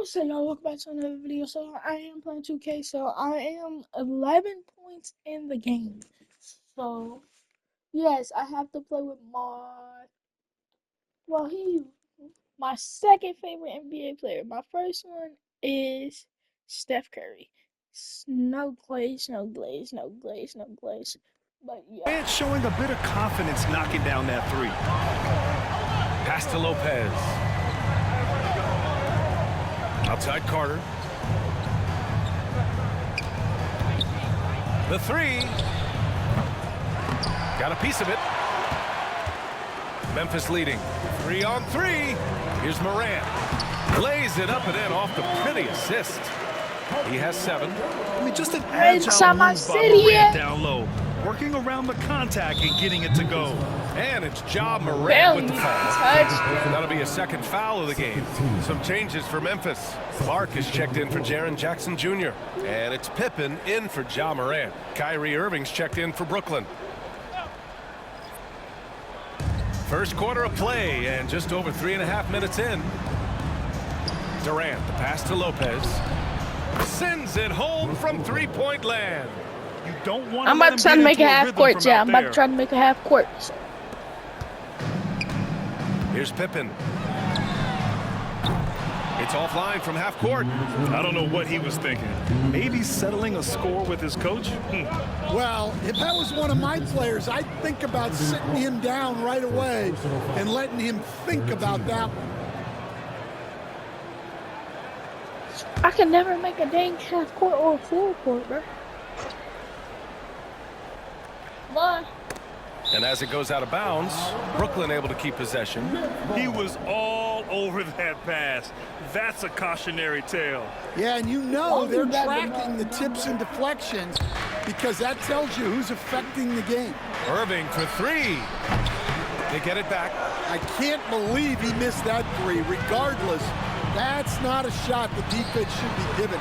What's up, y'all? Welcome back to another video. So I am playing 2K. So I am 11 points in the game. So yes, I have to play with my second favorite NBA player. My first one is Steph Curry. No glaze, no glaze, no glaze, no glaze. But yeah, It's showing a bit of confidence knocking down that three. Pass to Lopez. Outside Carter. The three. Got a piece of it. Memphis leading. 3-on-3. Here's Morant. Lays it up and in off the pretty assist. He has 7. I mean, just an inside agile my move by city, Morant down low, working around the contact and getting it to go. And it's Ja Morant barely with the touched. foul. That'll be a second foul of the game. Some changes for Memphis. Clark is checked in for Jaren Jackson Jr. And it's Pippen in for Ja Morant. Kyrie Irving's checked in for Brooklyn. First quarter of play and just over 3.5 minutes in. Durant, the pass to Lopez. Sends it home from three-point land. You don't want I'm about to try to make a half court, yeah. I'm about to try to make a half court. Here's Pippen. It's offline from half court. I don't know what he was thinking. Maybe settling a score with his coach? Well, if that was one of my players, I'd think about sitting him down right away and letting him think about that one. I can never make a dang half court or a full court, bro. But And as it goes out of bounds, Brooklyn able to keep possession. He was all over that pass. That's a cautionary tale. Yeah, and you know they're tracking the tips and deflections because that tells you who's affecting the game. Irving for 3. They get it back. I can't believe he missed that three. Regardless, that's not a shot the defense should be giving.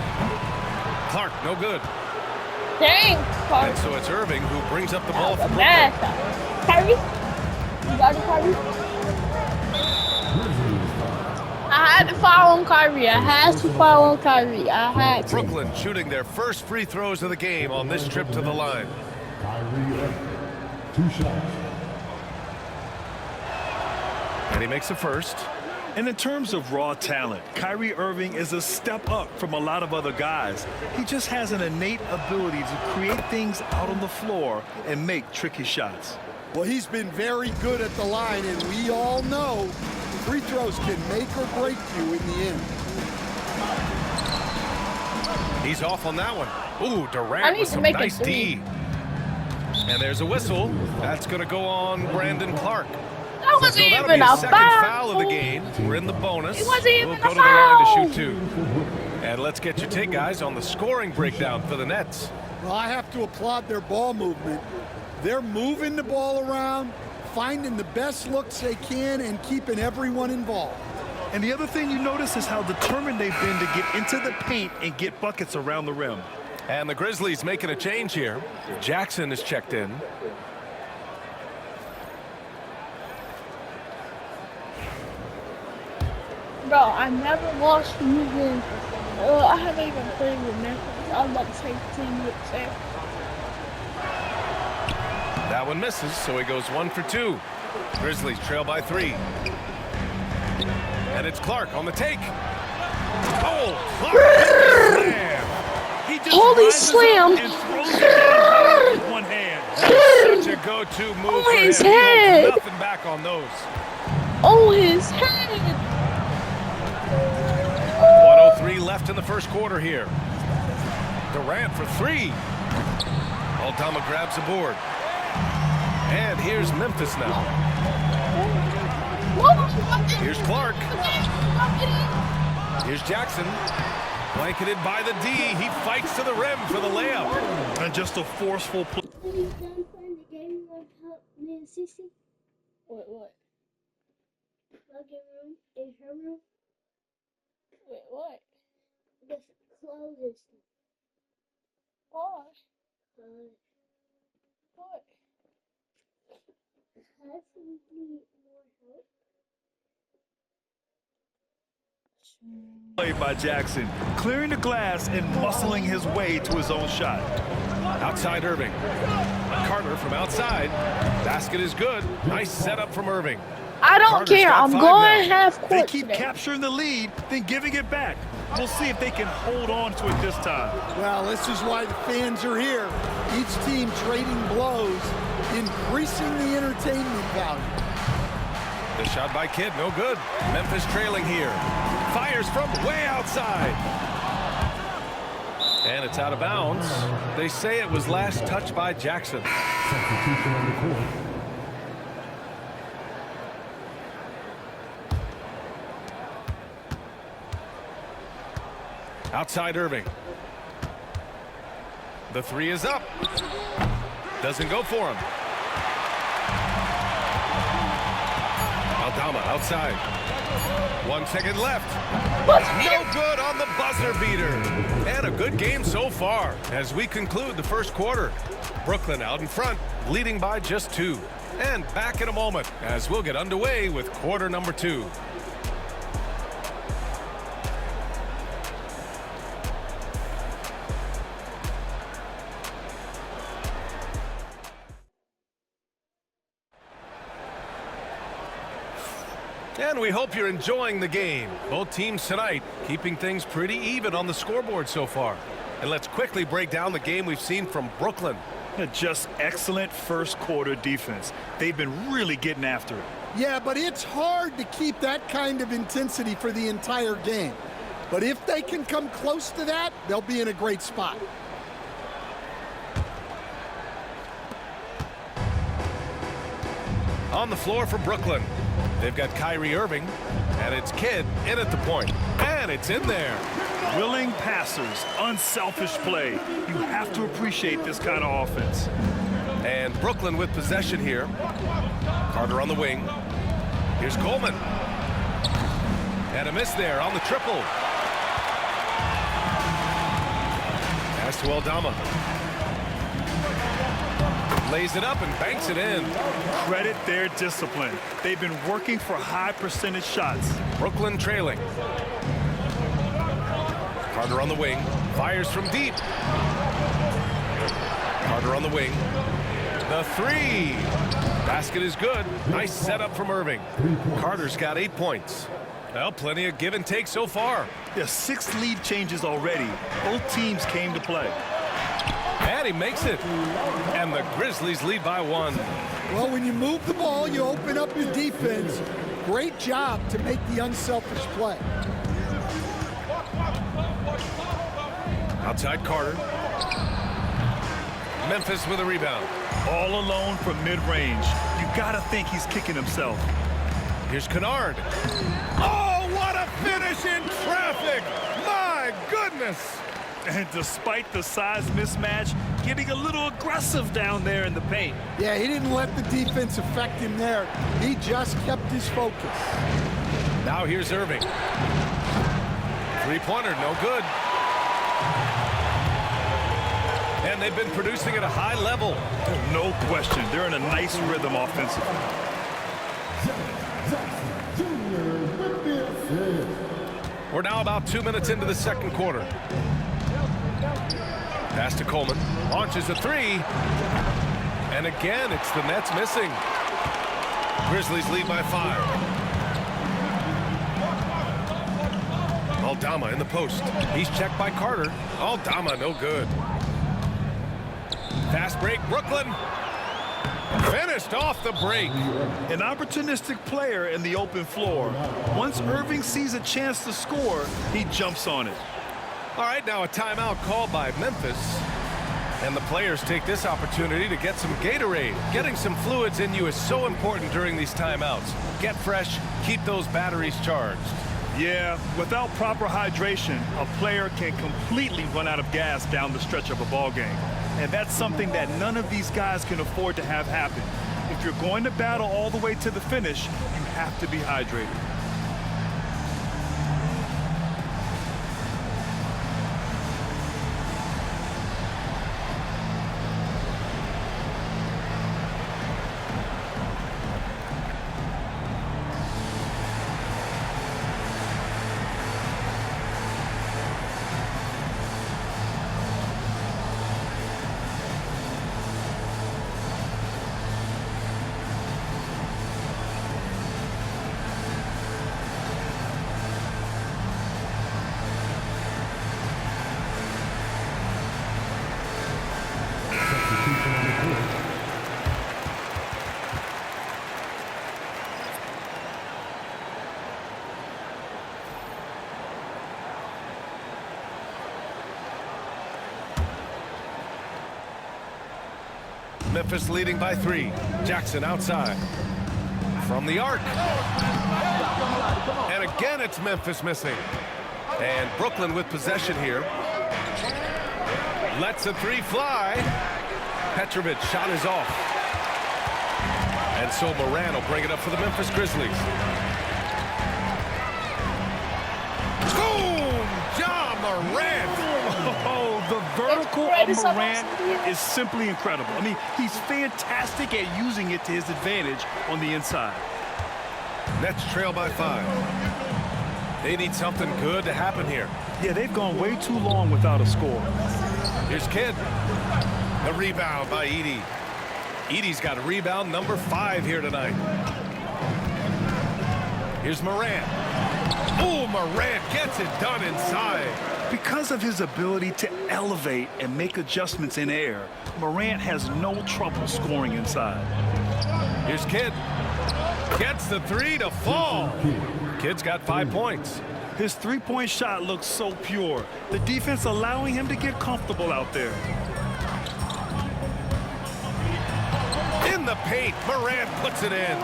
Clark, no good. dang, And so it's Irving who brings up the ball for Brooklyn. bad. Kyrie, you got it, Kyrie. I had to foul on Kyrie. I had to foul on Kyrie. I had to. Brooklyn shooting their first free throws of the game on this trip to the line. Kyrie, 2 shots. And he makes a first. And in terms of raw talent, Kyrie Irving is a step up from a lot of other guys. He just has an innate ability to create things out on the floor and make tricky shots. Well, he's been very good at the line, and we all know free throws can make or break you in the end. He's off on that one. Ooh, I Durant need with to some make a nice three. D. And there's a whistle. That's going to go on Brandon Clark. That wasn't So that'll even be a a second foul of the foul. game. We're in the bonus. It wasn't even We'll a go to the line foul. to shoot 2. And let's get your take, guys, on the scoring breakdown for the Nets. Well, I have to applaud their ball movement. They're moving the ball around, finding the best looks they can, and keeping everyone involved. And the other thing you notice is how determined they've been to get into the paint and get buckets around the rim. And the Grizzlies making a change here. Jackson is checked in. Bro, I never lost using. I haven't even played with Memphis. I was about to say team with Sam. That one misses, so he goes 1 for 2. Grizzlies trail by 3. And it's Clark on the take. Oh, Clark! Slam! He just Holy rises slam. up and throws it down with one hand. Such a go-to move On for his him. He holds head. nothing back on those. Oh, his head. 1:03 left in the first quarter here. Durant for 3. Aldama grabs the board. And here's Memphis now. Here's Clark. Here's Jackson. Blanketed by the D. He fights to the rim for the layup. And just a forceful play. When he's done playing the game, you want to help me and Sissy? What? Plug in room, in her room, Wait, what? just clothes and stuff. Why? Uh, What? Because we need more help. Played by Jackson, clearing the glass and muscling his way to his own shot. Outside Irving. Carter from outside. Basket is good. Nice setup from Irving. I don't Carter's care. got I'm 5 going now. half They court keep today. capturing the lead, then giving it back. We'll see if they can hold on to it this time. Well, this is why the fans are here. Each team trading blows, increasing the entertainment value. The shot by Kidd, no good. Memphis trailing here. Fires from way outside. And it's out of bounds. They say it was last touched by Jackson. Substitution on the court. Outside Irving. The three is up. Doesn't go for him. Aldama outside. 1 second left. No good on the buzzer beater. And a good game so far as we conclude the first quarter. Brooklyn out in front, leading by just 2. And back in a moment as we'll get underway with quarter number 2. And we hope you're enjoying the game. Both teams tonight keeping things pretty even on the scoreboard so far. And let's quickly break down the game we've seen from Brooklyn. Just excellent first quarter defense. They've been really getting after it. Yeah, but it's hard to keep that kind of intensity for the entire game. But if they can come close to that, they'll be in a great spot. On the floor for Brooklyn, they've got Kyrie Irving, and it's Kidd in at the point. And it's in there. Willing passers, unselfish play. You have to appreciate this kind of offense. And Brooklyn with possession here. Carter on the wing. Here's Coleman. And a miss there on the triple. Pass to Aldama. Lays it up and banks it in. Credit their discipline. They've been working for high percentage shots. Brooklyn trailing. Carter on the wing. Fires from deep. Carter on the wing. The three. Basket is good. Nice setup from Irving. Carter's got 8 points. Well, plenty of give and take so far. There's 6 lead changes already. Both teams came to play. And he makes it. And the Grizzlies lead by 1. Well, when you move the ball, you open up the defense. Great job to make the unselfish play. Outside Carter. Memphis with a rebound. All alone from mid-range. You gotta think he's kicking himself. Here's Kennard. Oh, what a finish in traffic! My goodness! And despite the size mismatch, getting a little aggressive down there in the paint. Yeah, he didn't let the defense affect him there. He just kept his focus. Now here's Irving. Three-pointer, no good. And they've been producing at a high level. No question. They're in a nice rhythm offensively. We're now about 2 minutes into the second quarter. Pass to Coleman. Launches a three. And again, it's the Nets missing. Grizzlies lead by 5. Aldama in the post. He's checked by Carter. Aldama, no good. Fast break, Brooklyn. Finished off the break. An opportunistic player in the open floor. Once Irving sees a chance to score, he jumps on it. All right, now a timeout called by Memphis. And the players take this opportunity to get some Gatorade. Getting some fluids in you is so important during these timeouts. Get fresh, keep those batteries charged. Yeah, without proper hydration, a player can completely run out of gas down the stretch of a ball game. And that's something that none of these guys can afford to have happen. If you're going to battle all the way to the finish, you have to be hydrated. Memphis leading by 3. Jackson outside. From the arc. And again, it's Memphis missing. And Brooklyn with possession here. Lets a 3 fly. Petrovic shot is off. And so Moran will bring it up for the Memphis Grizzlies. Boom! Ja Morant! Oh, the vertical of Morant is simply incredible. I mean, he's fantastic at using it to his advantage on the inside. Nets trail by 5. They need something good to happen here. Yeah, they've gone way too long without a score. Here's Kidd. The rebound by Edey. Edey's got a rebound number 5 here tonight. Here's Morant. Oh, Morant gets it done inside. Because of his ability to elevate and make adjustments in air, Morant has no trouble scoring inside. Here's Kidd. Gets the 3 to fall. Kidd's got 5 points. His three-point shot looks so pure. The defense allowing him to get comfortable out there. In the paint, Morant puts it in.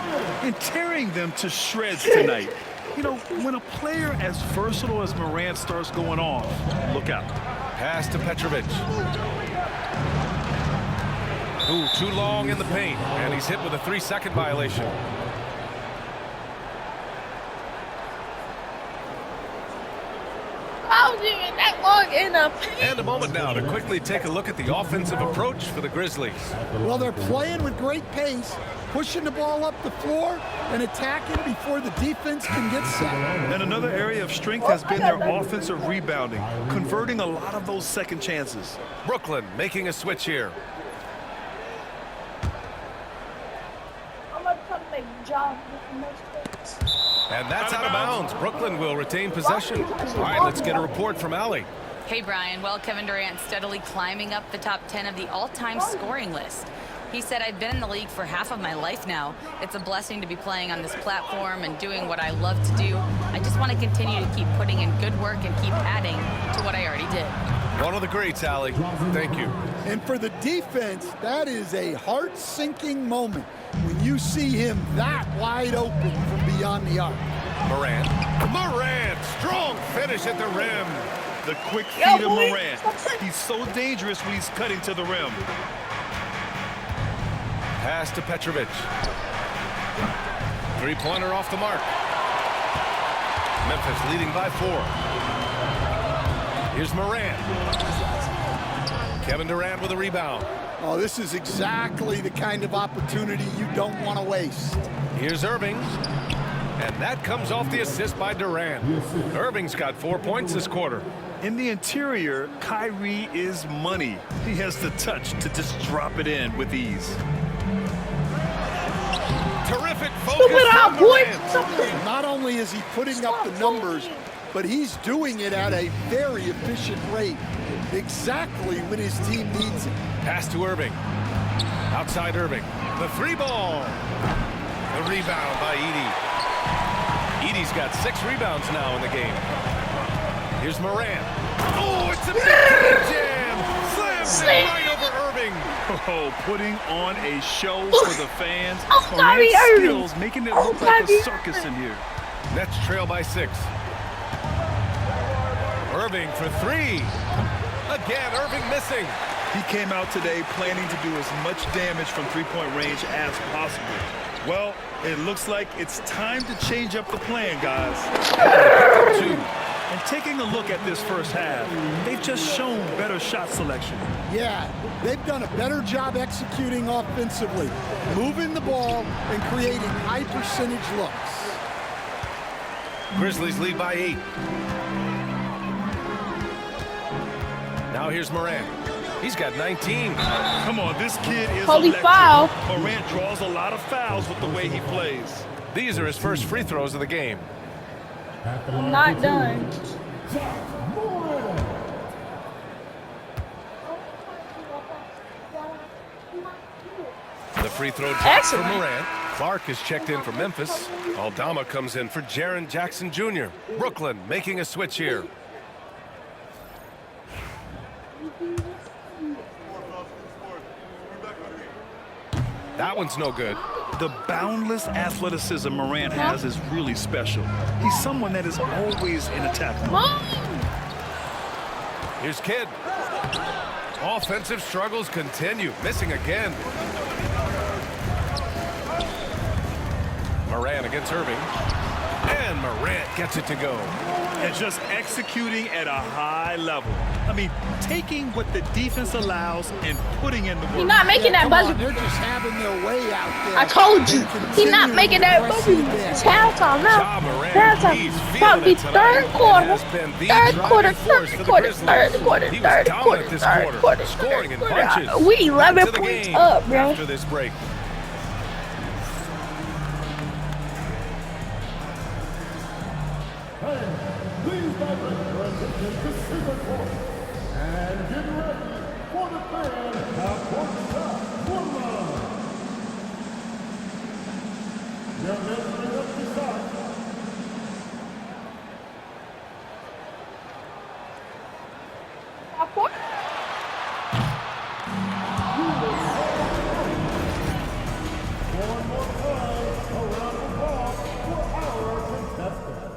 And tearing them to shreds tonight. You know, when a player as versatile as Morant starts going off, look out. Pass to Petrovic. Ooh, too long in the paint. And he's hit with a 3-second violation. How was even that long in a paint? And a moment now to quickly take a look at the offensive approach for the Grizzlies. Well, they're playing with great pace, pushing the ball up the floor and attacking before the defense can get set. And another area of strength has been their offensive rebounding, converting a lot of those second chances. Brooklyn making a switch here. I'm gonna come make John with the most points. And that's out of bounds. Brooklyn will retain possession. All right, let's get a report from Allie. Hey, Brian. Well, Kevin Durant steadily climbing up the top 10 of the all-time scoring list. He said, I've been in the league for half of my life now. It's a blessing to be playing on this platform and doing what I love to do. I just want to continue to keep putting in good work and keep adding to what I already did. One of the greats, Allie. Thank you. And for the defense, that is a heart-sinking moment when you see him that wide open from beyond the arc. Morant. Morant, strong finish at the rim. The quick feet of Morant. He's so dangerous when he's cutting to the rim. Pass to Petrovic. Three-pointer off the mark. Memphis leading by 4. Here's Morant. Kevin Durant with a rebound. Oh, this is exactly the kind of opportunity you don't want to waste. Here's Irving. And that comes off the assist by Durant. Irving's got 4 points this quarter. In the interior, Kyrie is money. He has the touch to just drop it in with ease. Terrific focus from Durant. Not only is he putting up the numbers, but he's doing it at a very efficient rate, exactly when his team needs it. Pass to Irving. Outside Irving. The 3-ball. The rebound by Edey. Edey's got 6 rebounds now in the game. Here's Morant. Oh, it's a big jam. Slams it right over Irving. Oh, putting on a show for the fans. Kyrie Morant's Irving. skills making it look like a circus in here. Nets trail by 6. Irving for 3. Again, Irving missing. He came out today planning to do as much damage from three-point range as possible. Well, it looks like it's time to change up the plan, guys. And taking a look at this first half, they've just shown better shot selection. Yeah, they've done a better job executing offensively, moving the ball and creating high percentage looks. Grizzlies lead by 8. Now here's Morant. He's got 19. Come on, this kid is Holy electric. foul. Morant draws a lot of fouls with the way he plays. These are his first free throws of the game. I'm not done. The free throw drops for Excellent. Morant. Clark is checked in for Memphis. Aldama comes in for Jaren Jackson Jr. Brooklyn making a switch here. That one's no good. The boundless athleticism Morant has is really special. He's someone that is always in attack mode. Here's Kidd. Offensive struggles continue. Missing again. Morant against Irving. And Morant gets it to go. And just executing at a high level. I mean, taking what the defense allows and putting in the work. He's not making that Come on, buzzer. they're just having their way out there. I told you. And He's not making that buzzer. continuing to press It's it in. halftime now. Ja Morant, Halftime. he's About to be feeling it tonight. third It quarter. has been the Third driving quarter. force Third for the quarter. Grizzlies. Third quarter. He was Third dominant quarter. this Third quarter, quarter. scoring in third bunches. quarter. We 11 To the points game up, bro. after this break. Please direct your attention to center court. And get ready for the fan half-court shot warm-up. Your men bring up the shot. One more time around the block for our contestant.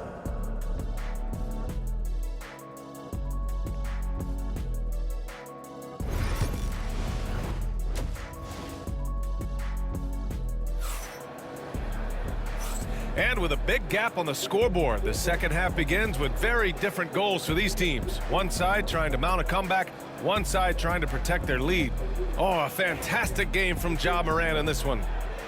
And with a big gap on the scoreboard, the second half begins with very different goals for these teams. One side trying to mount a comeback, one side trying to protect their lead. Oh, a fantastic game from Ja Morant in this one.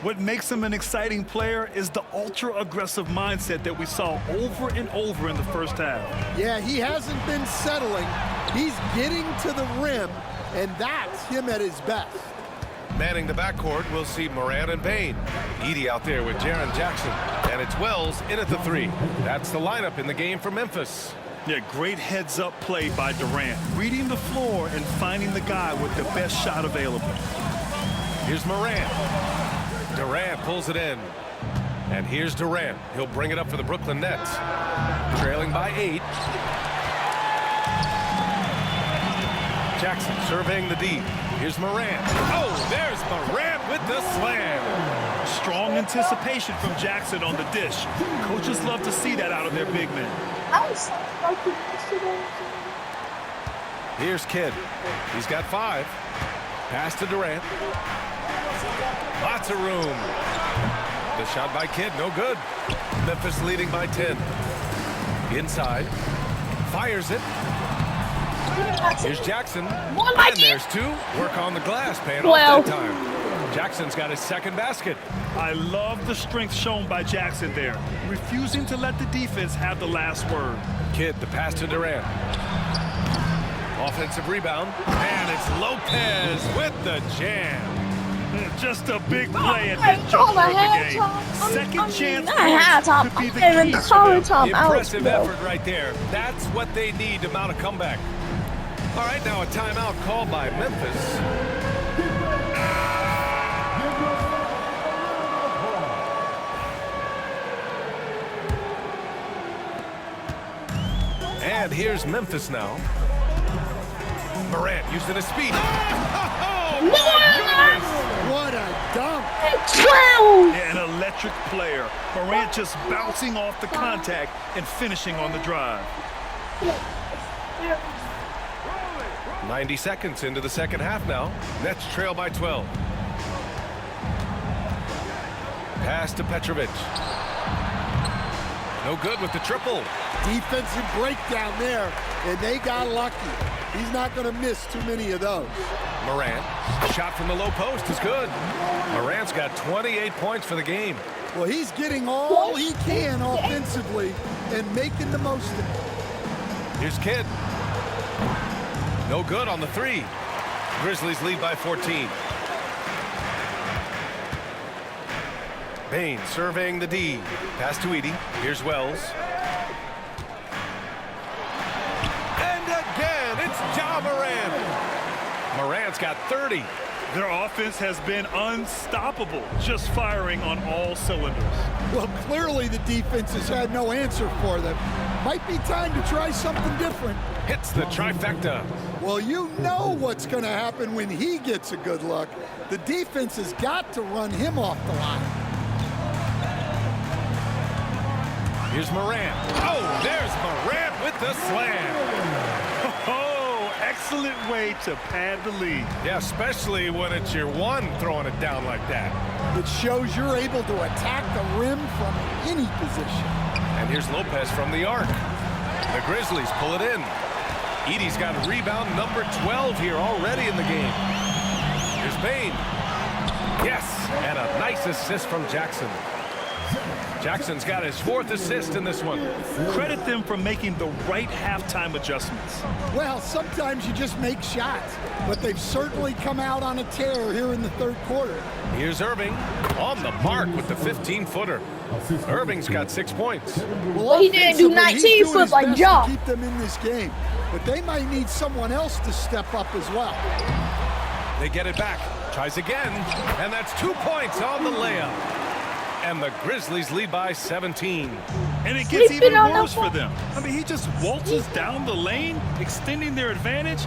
What makes him an exciting player is the ultra-aggressive mindset that we saw over and over in the first half. Yeah, he hasn't been settling. He's getting to the rim, and that's him at his best. Manning the backcourt, we'll see Morant and Bane. Edey out there with Jaren Jackson. And it's Wells in at the three. That's the lineup in the game for Memphis. Yeah, great heads-up play by Durant, reading the floor and finding the guy with the best shot available. Here's Morant. Durant pulls it in. And here's Durant. He'll bring it up for the Brooklyn Nets. Trailing by 8. Jackson surveying the D. Here's Morant. Oh, there's Morant with the slam. Strong anticipation from Jackson on the dish. Coaches love to see that out of their big men. I was fucking yesterday. Here's Kidd. He's got 5. Pass to Durant. Lots of room. The shot by Kidd, no good. Memphis leading by 10. Inside. Fires it. Here's Jackson. And there's 2. Work on the glass, paying off that time. Jackson's got his second basket. I love the strength shown by Jackson there, refusing to let the defense have the last word. Kidd, the pass to Durant. Offensive rebound. And it's Lopez with the jam. Just a big play at this juncture of the game. Second chance halftime. could be the I'm key in for college them. time out, Impressive bro. effort right there. That's what they need to mount a comeback. All right, now a timeout called by Memphis. And here's Memphis now. Morant using his speed. Oh, my goodness! What a dunk. 12. An electric player. Morant just bouncing off the contact and finishing on the drive. 90 seconds into the second half now. Nets trail by 12. Pass to Petrovic. No good with the triple. Defensive breakdown there, and they got lucky. He's not going to miss too many of those. Morant. Shot from the low post is good. Morant's got 28 points for the game. Well, he's getting all he can offensively and making the most of it. Here's Kidd. No good on the 3. Grizzlies lead by 14. Bane surveying the D. Pass to Edey. Here's Wells. And again, it's Ja Morant. Morant's got 30. Their offense has been unstoppable, just firing on all cylinders. Well, clearly the defense has had no answer for them. Might be time to try something different. Hits the trifecta. Well, you know what's going to happen when he gets a good look. The defense has got to run him off the line. Here's Morant. Oh, there's Morant with the slam. Oh, excellent way to pad the lead. Yeah, especially when it's your one throwing it down like that. It shows you're able to attack the rim from any position. And here's Lopez from the arc. The Grizzlies pull it in. Edey's got rebound number 12 here already in the game. Here's Bane. Yes, and a nice assist from Jackson. Jackson's got his 4th assist in this one. Credit them for making the right halftime adjustments. Well, sometimes you just make shots, but they've certainly come out on a tear here in the 3rd quarter. Here's Irving on the mark with the 15-footer. Irving's got 6 points. Well, he didn't do 19 foot like Ja. Keep them in this game, but they might need someone else to step up as well. They get it back. Tries again, and that's 2 points on the layup. And the Grizzlies lead by 17. And it gets even worse for them. I mean, he just waltzes down the lane, extending their advantage.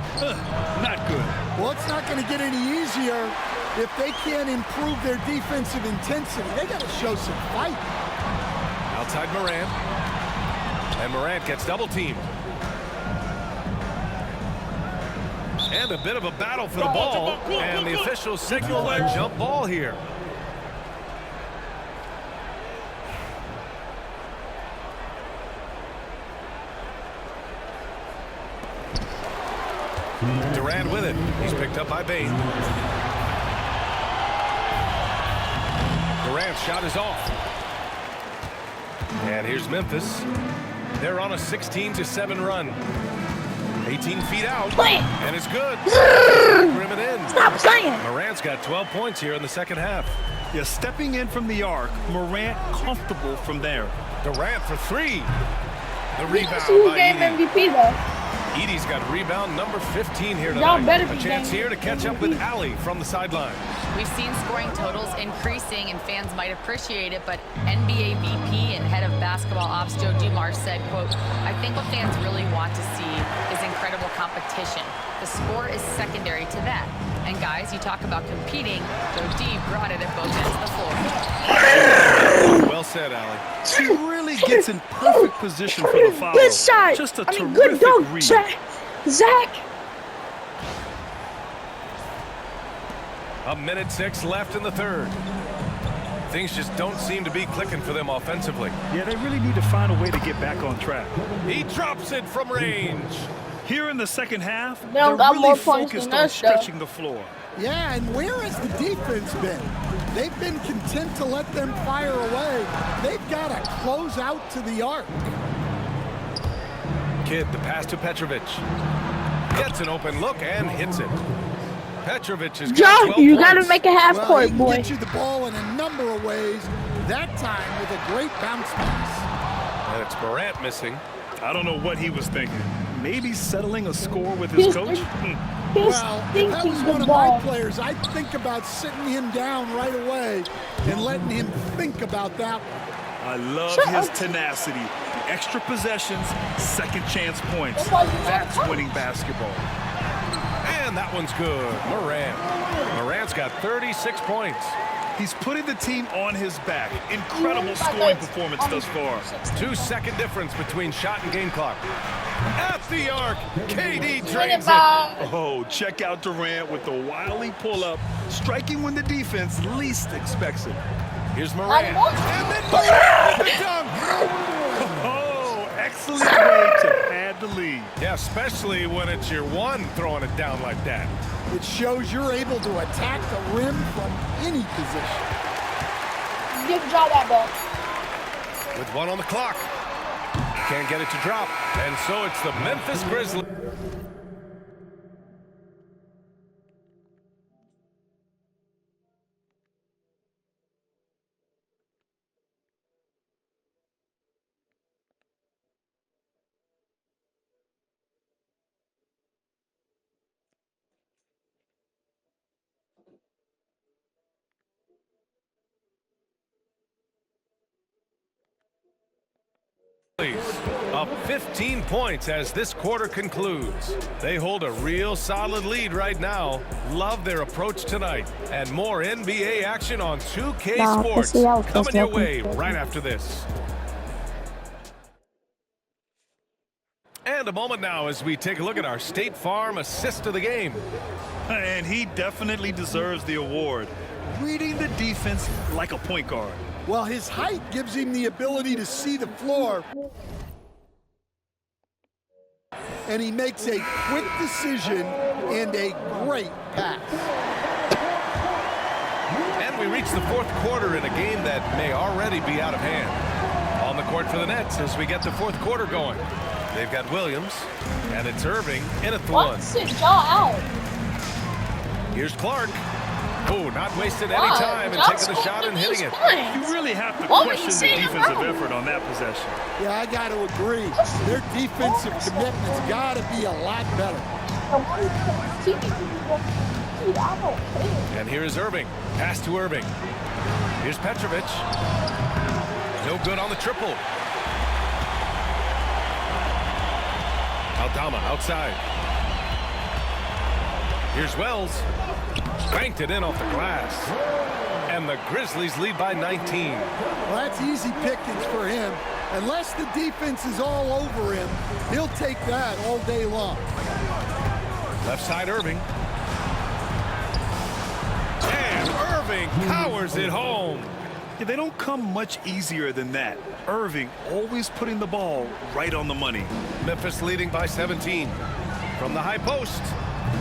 Not good. Well, it's not going to get any easier if they can't improve their defensive intensity. They got to show some fight. Outside Morant. And Morant gets double-teamed. And a bit of a battle for the ball. And the officials signal a jump ball here. Durant with it. He's picked up by Bane. Durant's shot is off. And here's Memphis. They're on a 16-7 run. 18 feet out. And it's good. Rim it in. Stop playing. Morant's got 12 points here in the second half. Yeah, stepping in from the arc, Morant comfortable from there. Durant for 3. The We rebound don't see who by game Edey. MVP though. Edey's got rebound number 15 here Y'all tonight. better A be chance game here to catch up with Allie from the sideline. We've seen scoring totals increasing and fans might appreciate it, but NBA VP and head of basketball ops Joe Dumars said, quote, "I think what fans really want to see is incredible competition. The score is secondary to that. And guys, you talk about competing, Joe D brought it at both ends of the floor." Well said, Allie. He really gets in perfect position for the foul. Good shot. Just a good terrific dunk, read. Zach. A minute 6 left in the third. Things just don't seem to be clicking for them offensively. Yeah, they really need to find a way to get back on track. He drops it from range. Here in the second half, They they're don't got really more points focused than on us, though. stretching the floor. Yeah, and where has the defense been? They've been content to let them fire away. They've got to close out to the arc. Kidd, the pass to Petrovic. Gets an open look and hits it. Petrovic has got Ja, 12 you points. gotta make a half Well, court, he can boy. get you the ball in a number of ways, that time with a great bounce pass. And it's Morant missing. I don't know what he was thinking. Maybe settling a score with his coach? He's Well, if that thinking was the one of my ball. players, I'd think about sitting him down right away and letting him think about that one. I love Shut his up. tenacity. The extra possessions, second chance points. That's why you That's gotta winning basketball. And that one's good. Morant's got 36 points. He's putting the team on his back. Incredible scoring performance thus far. 2-second difference between shot and game clock. At the arc, KD drains it. Ball. Oh, check out Durant with the wily pull-up, striking when the defense least expects it. Here's Morant. One. And then Morant with the dunk. Oh, excellent way to pad the lead. Yeah, especially when it's your one throwing it down like that. It shows you're able to attack the rim from any position. Give Ja that ball. With 1 on the clock. Can't get it to drop. And so it's the Memphis Grizzlies. Up 15 points as this quarter concludes. They hold a real solid lead right now. Love their approach tonight. And more NBA action on 2K Sports coming your way right after this. And a moment now as we take a look at our State Farm assist of the game. And he definitely deserves the award. Reading the defense like a point guard. Well, his height gives him the ability to see the floor. And he makes a quick decision and a great pass. And we reach the fourth quarter in a game that may already be out of hand. On the court for the Nets as we get the fourth quarter going. They've got Williams, and it's Irving in at the one. Sit y'all out. Here's Clark. Oh, not wasting any time and taking the shot and hitting it. You really have to question the defensive effort on that possession. Yeah, I got to agree. Their defensive commitment's got to be a lot better. And here is Irving. Pass to Irving. Here's Petrovic. No good on the triple. Aldama outside. Here's Wells. Banked it in off the glass. And the Grizzlies lead by 19. Well, that's easy pickings for him. Unless the defense is all over him, he'll take that all day long. Left side Irving. And Irving powers it home. Yeah, they don't come much easier than that. Irving always putting the ball right on the money. Memphis leading by 17. From the high post.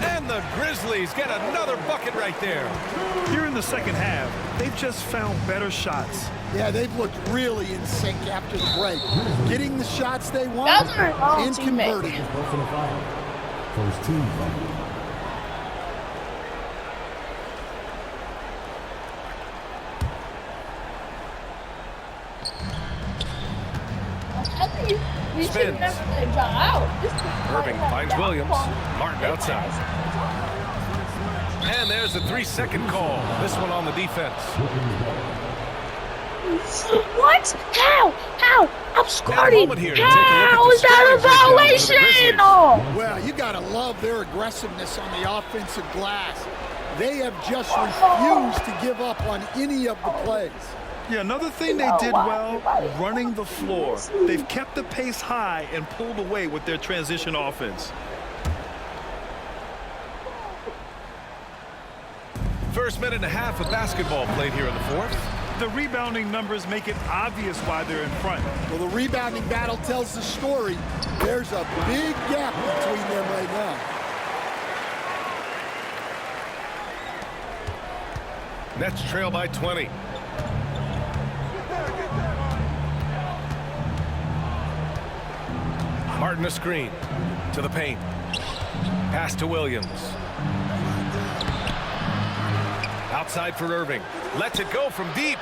And the Grizzlies get another bucket right there. Here in the second half, they've just found better shots. Yeah, they've looked really in sync after the break. Getting the shots they want and converting. First team foul. Spins. Irving finds Williams. Martin outside. And there's a 3-second call. This one on the defense. What? How? I'm squirting. How is that a violation? Well, you got to love their aggressiveness on the offensive glass. They have just refused to give up on any of the plays. Yeah, another thing they did well, running the floor. They've kept the pace high and pulled away with their transition offense. First minute and a half of basketball played here in the fourth. The rebounding numbers make it obvious why they're in front. Well, the rebounding battle tells the story. There's a big gap between them right now. Nets trail by 20. Martin a screen to the paint. Pass to Williams. Outside for Irving. Lets it go from deep.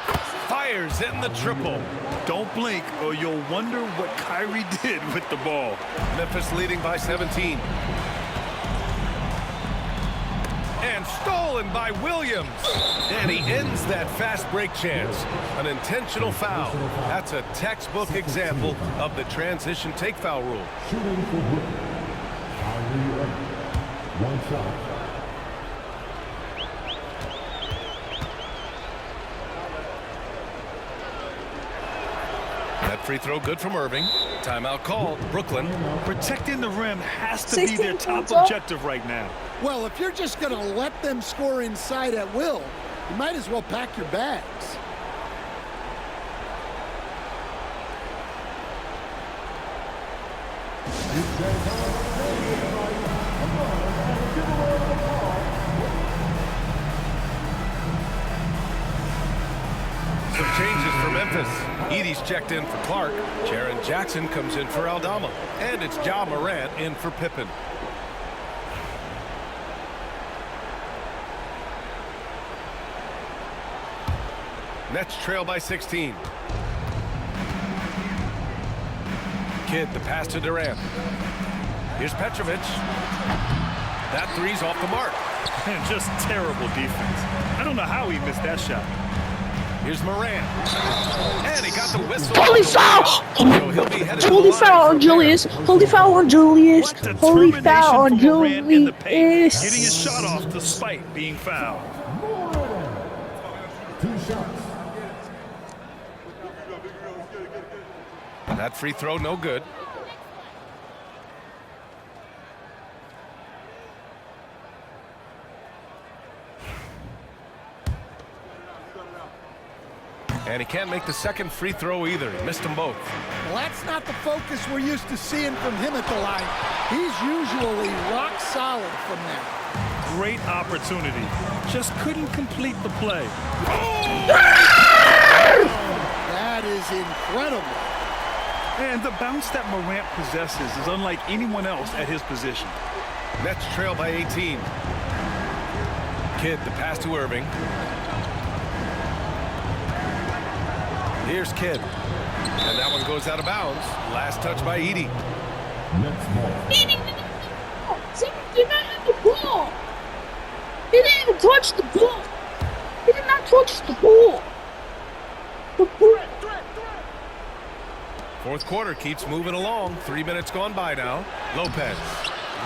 Fires in the triple. Don't blink or you'll wonder what Kyrie did with the ball. Memphis leading by 17. And stolen by Williams. And he ends that fast break chance. An intentional foul. That's a textbook example of the transition take foul rule. Shooting for Brooklyn. Kyrie Irving. One shot. That free throw good from Irving. Timeout called. Brooklyn. Protecting the rim has to be their top objective right now. Well, if you're just going to let them score inside at will, you might as well pack your bags. Some changes for Memphis. Edey's checked in for Clark. Jaren Jackson comes in for Aldama. And it's Ja Morant in for Pippen. Nets trail by 16. Kidd, the pass to Durant. Here's Petrovic. That three's off the mark. Man, just terrible defense. I don't know how he missed that shot. Here's Morant. And he got the whistle. Holy foul! So he'll be headed to the Holy line foul on from Julius. Holy foul on Julius. What Holy foul on determination from Morant in the paint, Julius. getting his shot off despite being fouled. 2 shots. That free throw, no good. And he can't make the second free throw either. He missed them both. Well, that's not the focus we're used to seeing from him at the line. He's usually rock solid from there. Great opportunity. Just couldn't complete the play. That is incredible. And the bounce that Morant possesses is unlike anyone else at his position. Nets trail by 18. Kidd, the pass to Irving. Here's Kidd. And that one goes out of bounds. Last touch by Edey. Next ball. He did not have the ball. He didn't even touch the ball. He did not touch the ball. Fourth quarter keeps moving along. 3 minutes gone by now. Lopez.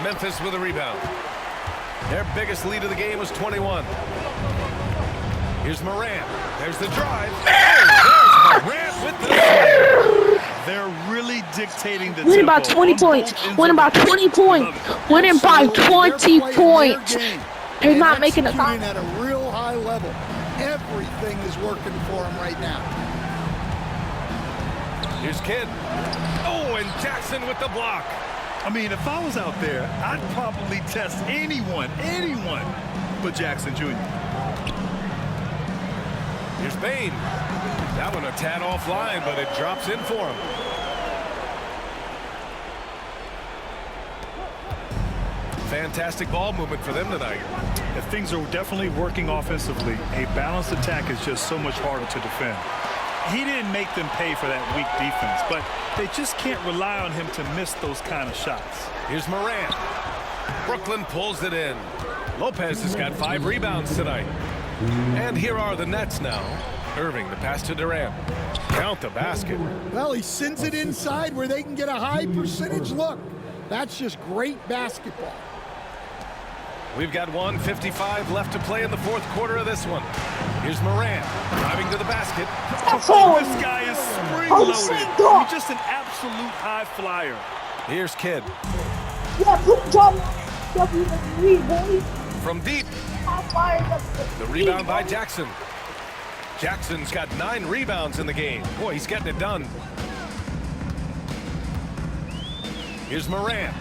Memphis with a rebound. Their biggest lead of the game was 21. Here's Morant. There's the drive. Oh, there's Morant with the... They're really dictating the Winning by tempo 20 on points. both ends Winning of by the 20 court. points. Winning by 20 points. They're And not making a executing time. at a real high level. Everything is working for him right now. Here's Kidd. Oh, and Jackson with the block. I mean, if I was out there, I'd probably test anyone but Jackson Jr. Here's Bane. That one a tad offline, but it drops in for him. Fantastic ball movement for them tonight. If things are definitely working offensively, a balanced attack is just so much harder to defend. He didn't make them pay for that weak defense, but they just can't rely on him to miss those kind of shots. Here's Morant. Brooklyn pulls it in. Lopez has got 5 rebounds tonight. And here are the Nets now. Irving, the pass to Durant. Count the basket. Well, he sends it inside where they can get a high percentage look. That's just great basketball. We've got 1:55 left to play in the fourth quarter of this one. Here's Morant driving to the basket. Oh, this guy is spring-loaded. He's just an absolute high flyer. Here's Kidd. Yeah, put the job on WWE, boy. From deep. I fired up The rebound by Jackson. Jackson's got 9 rebounds in the game. Boy, he's getting it done. Here's Morant.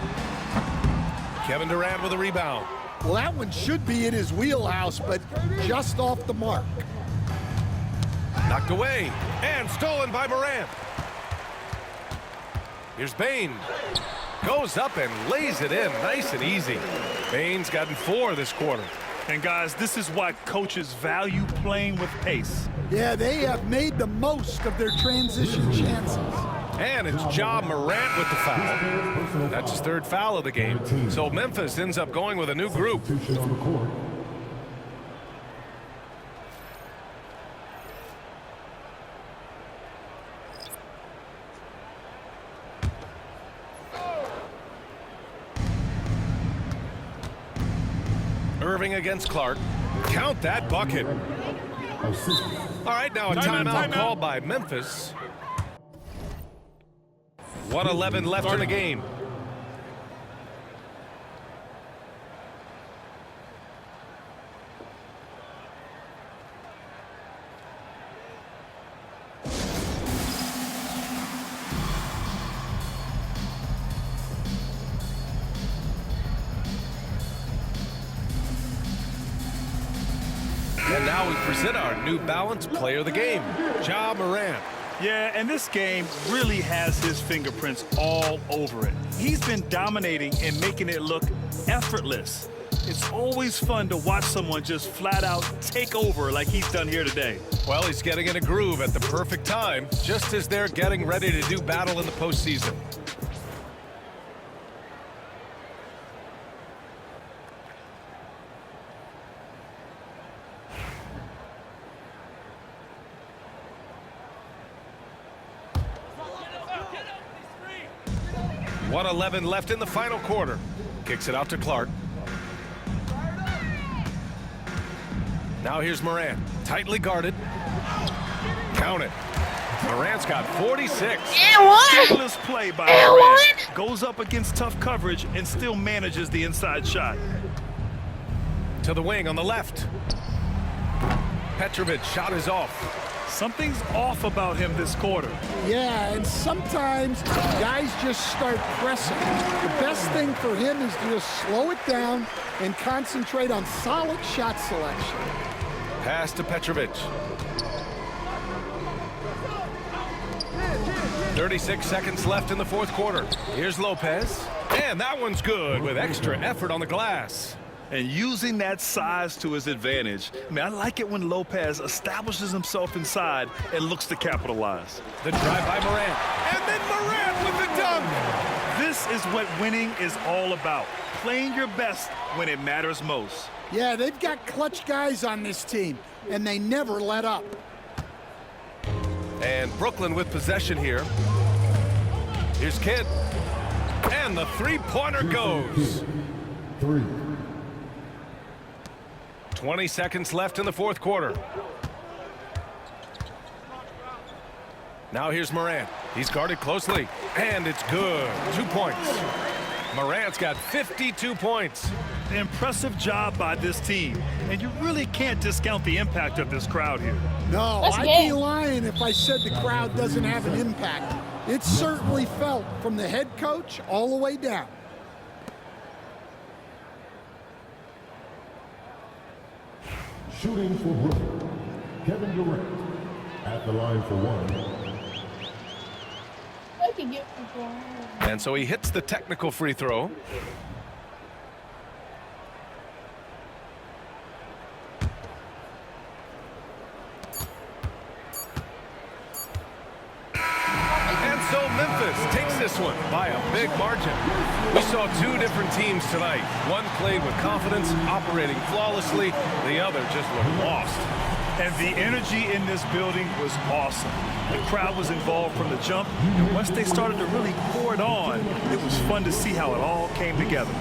Kevin Durant with a rebound. Well, that one should be in his wheelhouse, but just off the mark. Knocked away and stolen by Morant. Here's Bane. Goes up and lays it in nice and easy. Bane's gotten 4 this quarter. And guys, this is why coaches value playing with pace. Yeah, they have made the most of their transition chances. And it's Ja Morant with the foul. That's his 3rd foul of the game. So Memphis ends up going with a new group. Substitution on the court. Irving against Clark. Count that bucket. All right, now a timeout called by Memphis. 1:11 left in the game. And now we present our New Balance Player of the Game, Ja Morant. Yeah, and this game really has his fingerprints all over it. He's been dominating and making it look effortless. It's always fun to watch someone just flat out take over like he's done here today. Well, he's getting in a groove at the perfect time, just as they're getting ready to do battle in the postseason. 1:11 left in the final quarter. Kicks it out to Clark. Now here's Morant, tightly guarded. Count it. Morant's got 46. Seamless play by Morant. Goes up against tough coverage and still manages the inside shot. To the wing on the left. Petrovic shot is off. Something's off about him this quarter. Yeah, and sometimes guys just start pressing. The best thing for him is to just slow it down and concentrate on solid shot selection. Pass to Petrovic. 36 seconds left in the fourth quarter. Here's Lopez. And that one's good with extra effort on the glass. And using that size to his advantage. I mean, I like it when Lopez establishes himself inside and looks to capitalize. The drive by Morant. And then Morant with the dunk. This is what winning is all about. Playing your best when it matters most. Yeah, they've got clutch guys on this team, and they never let up. And Brooklyn with possession here. Here's Kidd. And the three-pointer goes. 3. 20 seconds left in the fourth quarter. Now here's Morant. He's guarded closely. And it's good. 2 points. Morant's got 52 points. Impressive job by this team. And you really can't discount the impact of this crowd here. No, That's I'd good. be lying if I said the crowd doesn't have an impact. It's certainly felt from the head coach all the way down. Shooting for Brooklyn, Kevin Durant. At the line for one. I can get people. And so he hits the technical free throw. And so Memphis takes this one by a big margin. We saw two different teams tonight. One played with confidence, operating flawlessly. The other just looked lost. And the energy in this building was awesome. The crowd was involved from the jump, and once they started to really pour it on, it was fun to see how it all came together.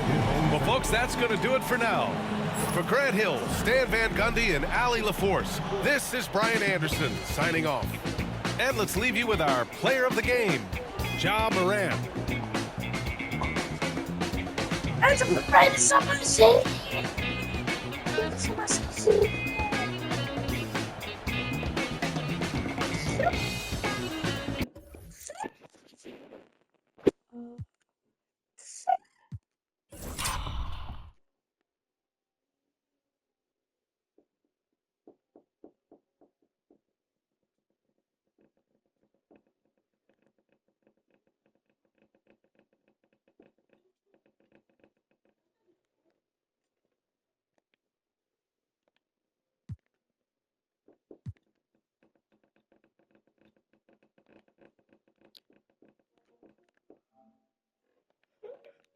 Well, folks, that's going to do it for now. For Grant Hill, Stan Van Gundy, and Allie LaForce, this is Brian Anderson signing off. And let's leave you with our player of the game, Ja Morant. That's the greatest someone see. Someone see.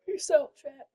You're so fat.